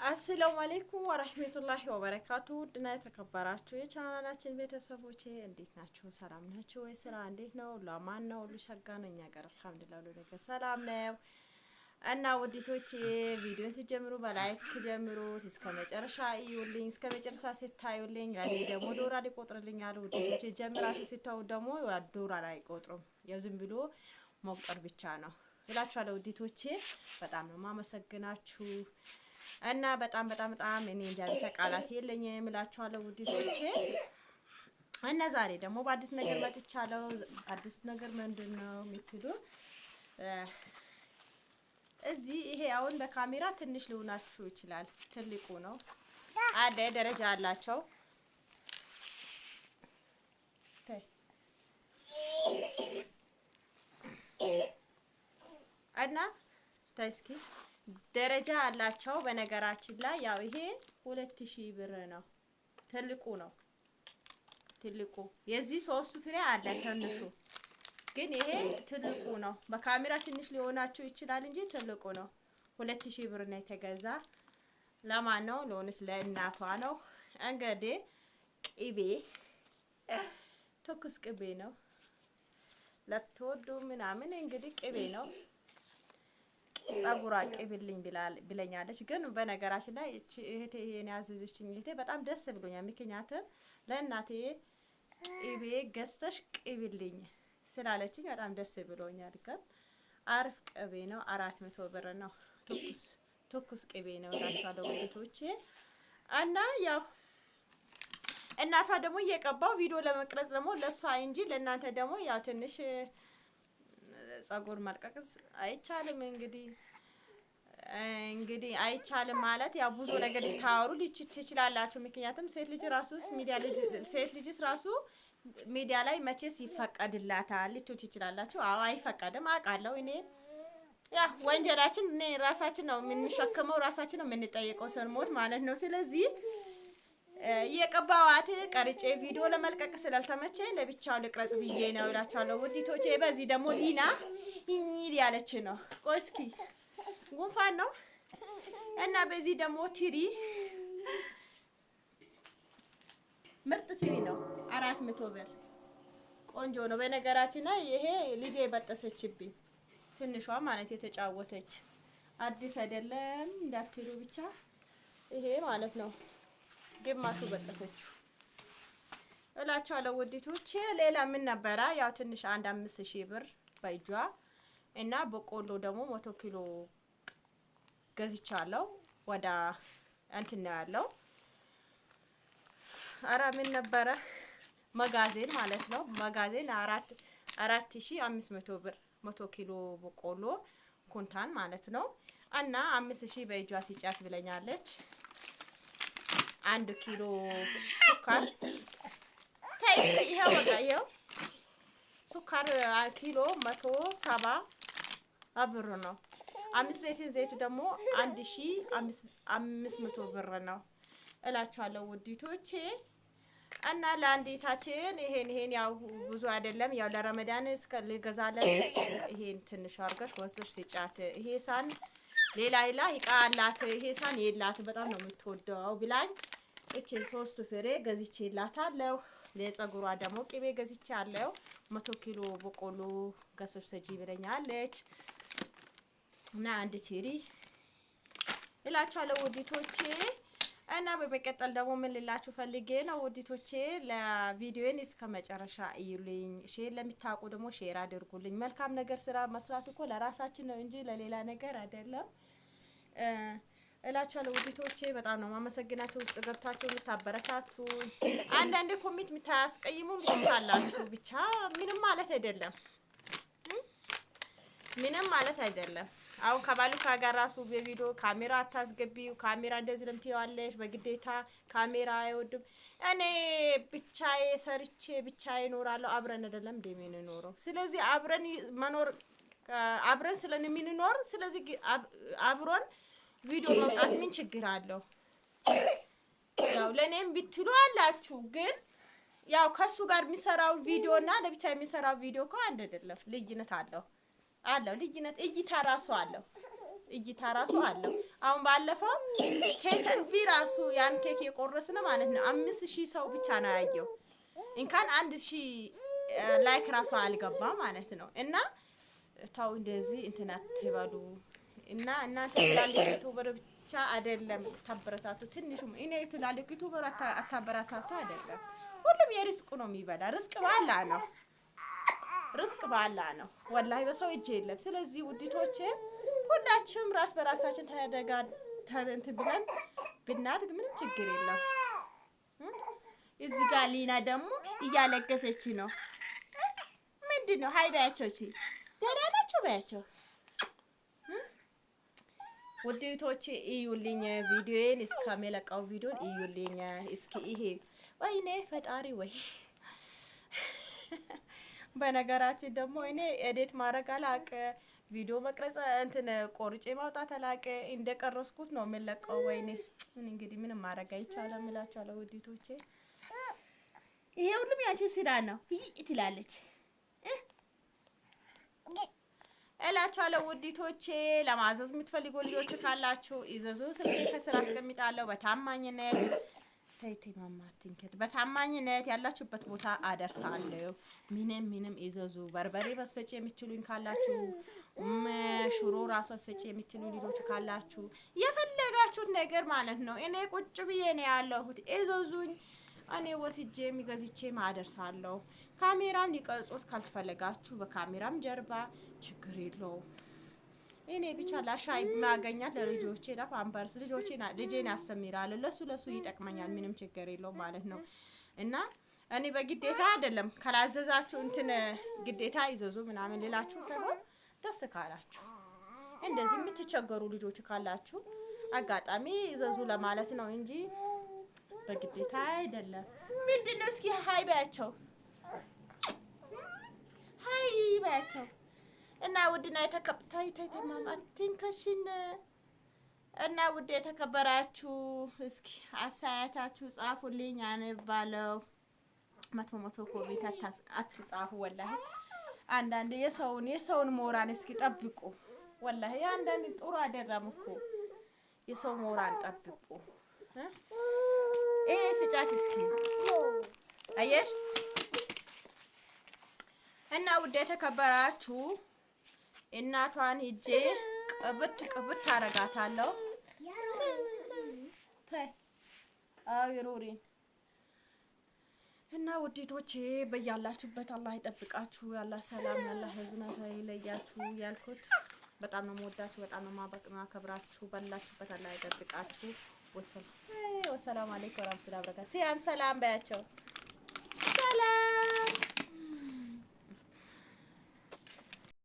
አሰላሙ አለይኩም ወራህመቱላሂ ወበረካቱ ድና የተከበራችሁ የቻናላችን ቤተሰቦች እንዴት ናችሁ? ሰላም ናችሁ ወይ? ስራ እንዴት ነው? ለማን ነው? ሁሉ ሸጋ ነው? እኛ ጋር አልሐምዱሊላህ ሁሉ ነገር ሰላም ነው። እና ውዲቶች ቪዲዮን ሲጀምሩ በላይክ ጀምሩት፣ እስከ መጨረሻ እዩልኝ። እስከ መጨረሻ ሲታዩልኝ ያኔ ደግሞ ዶላር ይቆጥርልኛል። ውዲቶች ጀምራችሁ ሲታዩ ደግሞ ዶላር አይቆጥሩም፣ ያው ዝም ብሎ መቁጠር ብቻ ነው እላችኋለሁ። ውዲቶቼ በጣም ነው ማመሰግናችሁ እና በጣም እኔ እንጃ ብቻ ቃላት የለኝም እላችኋለሁ ውዲቶቼ። እና ዛሬ ደግሞ በአዲስ ነገር መጥቻለሁ። አዲስ ነገር ምንድን ነው የምትሉ እዚህ ይሄ አሁን በካሜራ ትንሽ ሊሆናችሁ ይችላል። ትልቁ ነው አለ ደረጃ አላቸው። እና ታስኪ ደረጃ አላቸው። በነገራችን ላይ ያው ይሄ 2000 ብር ነው። ትልቁ ነው ትልቁ። የዚህ 3 ፍሬ አለ ትንሹ፣ ግን ይሄ ትልቁ ነው። በካሜራ ትንሽ ሊሆናችሁ ይችላል እንጂ ትልቁ ነው። 2000 ብር ነው የተገዛ። ለማን ነው? ለሆነች ለእናቷ ነው። እንግዲህ ቅቤ ትኩስ ቅቤ ነው ለተወዱ ምናምን እንግዲህ ቅቤ ነው። ጸጉሯ ቅብልኝ ብለኛለች። ግን በነገራችን ላይ እህቴ ይሄን ያዘዘችኝ እህቴ በጣም ደስ ብሎኛል። ምክንያቱም ለእናቴ ቅቤ ገዝተሽ ቅብልኝ ስላለችኝ በጣም ደስ ብሎኛል። ግን አሪፍ ቅቤ ነው። 400 ብር ነው። ትኩስ ቅቤ ነው እላችኋለሁ ውዴቶቼ። እና ያው እናቷ ደግሞ እየቀባው ቪዲዮ ለመቅረጽ ደግሞ ለሷ እንጂ ለእናንተ ደግሞ ያው ትንሽ ጸጉር መልቀቅስ አይቻልም። እንግዲህ አይቻልም ማለት ያው ብዙ ነገር ልታወሩ ትችላላችሁ። ምክንያቱም ሴት ልጅስ ራሱ ሚዲያ ላይ መቼስ ይፈቀድላታል ልትሉ ትችላላችሁ። አዎ አይፈቀድም አውቃለሁ። እኔ ያ ወንጀላችን እኔ ራሳችን ነው የምንሸከመው፣ ራሳችን ነው የምንጠይቀው ስንሞት ማለት ነው። ስለዚህ የቀባዋት ቀርጬ ቪዲዮ ለመልቀቅ ስላልተመቸኝ ለብቻው ልቅረጽ ብዬ ነው እላችኋለሁ ውዲቶቼ። በዚህ ደግሞ ሊና ይኝል ያለች ነው። ቆይ እስኪ ጉንፋን ነው። እና በዚህ ደግሞ ትሪ ምርጥ ትሪ ነው 400 ብር ቆንጆ ነው። በነገራችን ላይ ይሄ ልጄ የበጠሰችብኝ ትንሿ ማለት የተጫወተች አዲስ አይደለም እንዳትሉ ብቻ ይሄ ማለት ነው ግማሹ በጠፈችው እላችኋለሁ ውዲቶቼ። ሌላ ምን ነበረ? ያው ትንሽ 5000 ብር በእጇ እና በቆሎ ደግሞ 100 ኪሎ ገዝቻለሁ። ወደ እንትን ነው ያለው። አረ ምን ነበረ? መጋዜን ማለት ነው። መጋዜን 4500 ብር 100 ኪሎ በቆሎ ኩንታን ማለት ነው። እና 5000 በእጇ ሲጫት ብለኛለች። 1 ኪሎ ሱካር ይሄው በቃ ይሄው ሱካር ኪሎ 170 ብር ነው። 5 ሊትር ዘይት ደግሞ 1500 ብር ነው እላችኋለሁ ውዲቶቼ። እና ለአንዴታችን ይሄን ያው ብዙ አይደለም፣ ያው ለረመዳን እስከ ልገዛለን። ይሄን ትንሽ አርገሽ ወስደሽ ሲጫት ይሄ ሳን ሌላ ይቃ አላት። ይሄ ሳን የላት በጣም ነው የምትወደው ብላኝ እቺ 3 ፍሬ ገዝቼላታለሁ። ለጸጉሯ ደግሞ ቅቤ ገዝቻለሁ። 100 ኪሎ በቆሎ ገሰብሰጂ ብለኛለች። እና 1 ትሪ እላችኋለሁ ውዲቶቼ። እና በመቀጠል ደግሞ ምን ልላችሁ ፈልጌ ነው ውዲቶቼ፣ ለቪዲዮን እስከ መጨረሻ እዩልኝ። ሼር ለሚታውቁ ደግሞ ሼር አድርጉልኝ። መልካም ነገር ስራ መስራት እኮ ለራሳችን ነው እንጂ ለሌላ ነገር አይደለም እላችኋለሁ ውዲቶቼ። በጣም ነው ማመሰግናችሁ ውስጥ ገብታችሁ የምታበረታቱ። አንዳንዴ ኮሜንት የምታስቀይሙ ምታላችሁ ብቻ ምንም ማለት አይደለም። አሁን ከባሉካ ጋር ራሱ በቪዲዮ ካሜራ አታስገቢው፣ ካሜራ እንደዚህ ለምትይዋለሽ፣ በግዴታ ካሜራ አይወድም። እኔ ብቻዬ ሰርቼ ብቻዬ እኖራለሁ። አብረን አይደለም እንደምንኖረው። ስለዚህ አብረን ስለምንኖር ስለዚህ አብሮን ቪዲዮ መውጣት ምን ችግር አለው? ያው ለኔም ብትሉ አላችሁ፣ ግን ያው ከሱ ጋር የሚሰራው ቪዲዮ እና ለብቻ የሚሰራው ቪዲዮ እኮ አንድ አይደለም። ልዩነት አለው ልዩነት እይታ ራሱ አለው። እይታ ራሱ አለው። አሁን ባለፈው ኬክ ራሱ ያን ኬክ የቆረስን ማለት ነው 5000 ሰው ብቻ ነው ያየው። እንኳን 1000 ላይክ ራሱ አልገባ ማለት ነው። እና ታው እንደዚህ እንትና ተባሉ እና እናንተ ትላልቅ ዩቲዩበር ብቻ አይደለም ታበረታቱ። ትንሹም እኔ ትላልቅ ዩቲዩበር አታበረታቱ አይደለም። ሁሉም የሪስቁ ነው የሚበላ። ሪስቅ ባላ ነው። ሪስቅ ባላ ነው። ወላሂ በሰው እጅ የለም። ስለዚህ ውዲቶቼ ሁላችንም ራስ በራሳችን ተደጋ ታለንት ብለን ብናድግ ምንም ችግር የለም። እዚህ ጋር ሊና ደግሞ እያለቀሰች ነው። ምንድነው? ሃይ ባያቸው እቺ ደህና ናቸው ባያቸው። ውዲቶቼ እዩልኝ ቪዲዮዬን እስከመለቀው ቪዲዮን እዩልኝ እስኪ። ይሄ ወይኔ ፈጣሪ ወይ በነገራችን ደግሞ እኔ ኤዲት ማድረግ አላቀ ቪዲዮ መቅረጽ እንትን ቆርጬ ማውጣት አላቀ እንደቀረስኩት ነው የምለቀው። ወይኔ እንግዲህ ምንም ማድረግ አይቻልም እላችኋለሁ ውዲቶቼ። ይሄ ሁሉም ያንቺ ስራ ነው ትላለች እላችኋለሁ ውዲቶቼ። ለማዘዝ የምትፈልጉ ልጆች ካላችሁ ይዘዙ። ስልኬ ከስራ አስቀምጣለሁ። በታማኝነት በታማኝነት ያላችሁበት ቦታ አደርሳለሁ። ምንም ይዘዙ። በርበሬ መስፈጭ የምትሉኝ ካላችሁ ሽሮ ራሱ መስፈጭ የምትሉ ልጆች ካላችሁ የፈለጋችሁት ነገር ማለት ነው። እኔ ቁጭ ብዬ ነው ያለሁት። ይዘዙኝ። እኔ ወስጄ የሚገዝቼ ማደርሳለሁ። ካሜራም ሊቀርጹት ካልተፈለጋችሁ በካሜራም ጀርባ ችግር የለውም። እኔ ብቻ ላሻይ ማገኛት ለልጆቼ ለፓምፐርስ ልጄን ያስተምራል። ለሱ ይጠቅመኛል። ምንም ችግር የለውም ማለት ነው። እና እኔ በግዴታ አይደለም ካላዘዛችሁ እንትን ግዴታ ይዘዙ ምናምን ልላችሁ ሳይሆን ደስ ካላችሁ እንደዚህ የምትቸገሩ ልጆች ካላችሁ አጋጣሚ ይዘዙ ለማለት ነው እንጂ በግዴታ አይደለም። ምንድነው? እስኪ ሃይ ባያቸው ሃይ ባያቸው እና ውድና ተማማቲንከሽን እና ውድ የተከበራችሁ እስኪ አሳያታችሁ ጻፉልኝ። አንባለው መቶ ኮሜንት አትጻፉ። ወላሂ አንዳንድ የሰውን ሞራን እስኪ ጠብቁ። ወላሂ አንዳንድ ጥሩ አይደለም እኮ የሰው ሞራን ጠብቁ። ስጫት እስኪ አየሽ። እና ውድ የተከበራችሁ እናቷን ሂጄ ቅብት አረጋታለሁ። ይሩሪን እና ውዲቶቼ በያላችሁበት አላህ ይጠብቃችሁ። ያላህ ሰላም ያላህ ህዝነት ይለያችሁ ያልኩት። በጣም ነው የምወዳችሁ፣ በጣም ነው የማከብራችሁ። ባላችሁበት አላህ ይጠብቃችሁ። ወሰላም አለይኩም ወራህመቱላሂ ወበረካቱ። ሰላም በያቸው። ሰላም